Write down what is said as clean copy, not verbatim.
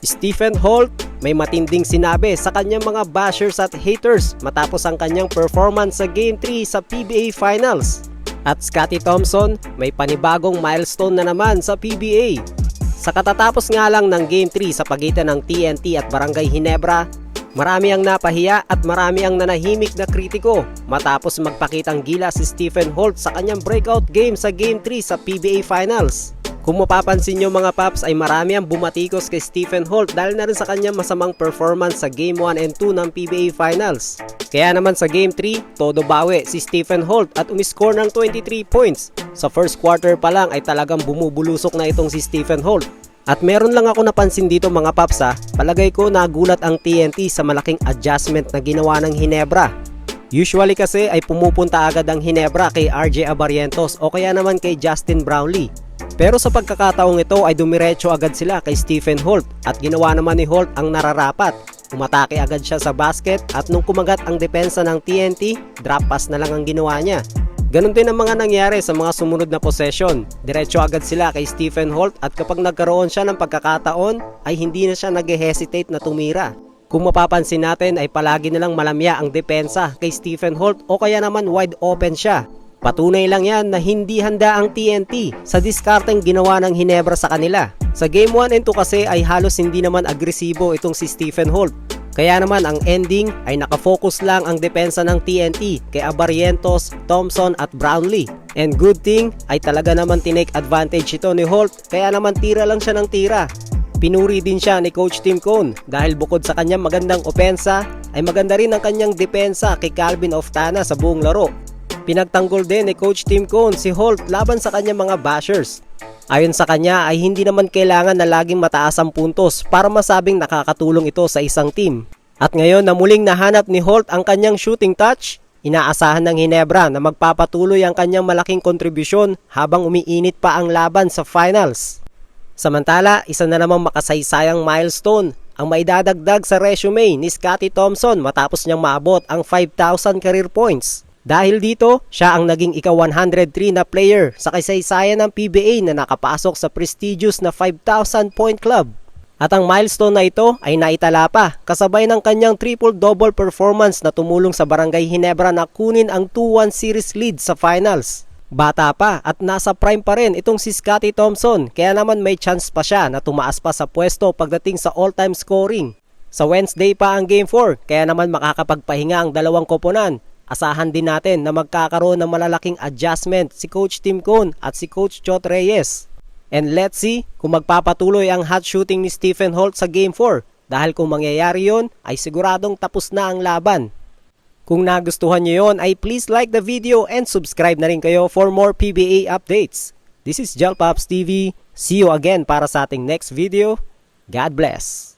Stephen Holt may matinding sinabi sa kanyang mga bashers at haters matapos ang kanyang performance sa Game 3 sa PBA Finals. At Scottie Thompson may panibagong milestone na naman sa PBA. Sa katatapos nga lang ng Game 3 sa pagitan ng TNT at Barangay Ginebra, marami ang napahiya at marami ang nanahimik na kritiko matapos magpakitang gila si Stephen Holt sa kanyang breakout game sa Game 3 sa PBA Finals. Kung mapapansin nyo mga paps ay marami ang bumatikos kay Stephen Holt dahil na rin sa kanyang masamang performance sa Game 1 and 2 ng PBA Finals. Kaya naman sa Game 3, todo bawi si Stephen Holt at umiscore ng 23 points. Sa first quarter pa lang ay talagang bumubulusok na itong si Stephen Holt. At meron lang ako napansin dito mga paps palagay ko nagulat ang TNT sa malaking adjustment na ginawa ng Ginebra. Usually kasi ay pumupunta agad ang Ginebra kay RJ Abarientos o kaya naman kay Justin Brownlee. Pero sa pagkakataong ito ay dumiretso agad sila kay Stephen Holt at ginawa naman ni Holt ang nararapat. Umatake agad siya sa basket at nung kumagat ang depensa ng TNT, drop pass na lang ang ginawa niya. Ganon din ang mga nangyari sa mga sumunod na possession. Diretso agad sila kay Stephen Holt at kapag nagkaroon siya ng pagkakataon ay hindi na siya nag-hesitate na tumira. Kung mapapansin natin ay palagi na lang malamya ang depensa kay Stephen Holt o kaya naman wide open siya. Patunay lang yan na hindi handa ang TNT sa diskarteng ginawa ng Ginebra sa kanila. Sa Game 1 and 2 kasi ay halos hindi naman agresibo itong si Stephen Holt. Kaya naman ang ending ay nakafocus lang ang depensa ng TNT kay Abarientos, Thompson at Brownlee. And good thing ay talaga naman tinake advantage ito ni Holt kaya naman tira lang siya ng tira. Pinuri din siya ni Coach Tim Cone dahil bukod sa kanyang magandang opensa ay maganda rin ang kanyang depensa kay Calvin Oftana sa buong laro. Pinagtanggol din ni Coach Tim Cone si Holt laban sa kanyang mga bashers. Ayon sa kanya ay hindi naman kailangan na laging mataas ang puntos para masabing nakakatulong ito sa isang team. At ngayon na muling nahanap ni Holt ang kanyang shooting touch, inaasahan ng Ginebra na magpapatuloy ang kanyang malaking kontribusyon habang umiinit pa ang laban sa finals. Samantala, isa na namang makasaysayang milestone ang maidadagdag sa resume ni Scottie Thompson matapos niyang maabot ang 5,000 career points. Dahil dito, siya ang naging ika-103 na player sa kasaysayan ng PBA na nakapasok sa prestigious na 5,000 point club. At ang milestone na ito ay naitala pa kasabay ng kanyang triple-double performance na tumulong sa Barangay Ginebra na kunin ang 2-1 series lead sa finals. Bata pa at nasa prime pa rin itong si Scottie Thompson kaya naman may chance pa siya na tumaas pa sa pwesto pagdating sa all-time scoring. Sa Wednesday pa ang Game 4 kaya naman makakapagpahinga ang dalawang koponan. Asahan din natin na magkakaroon ng malalaking adjustment si Coach Tim Cone at si Coach Chot Reyes. And let's see kung magpapatuloy ang hot shooting ni Stephen Holt sa Game 4 dahil kung mangyayari yon ay siguradong tapos na ang laban. Kung nagustuhan nyo yon ay please like the video and subscribe na rin kayo for more PBA updates. This is Jalpops TV. See you again para sa ating next video. God bless.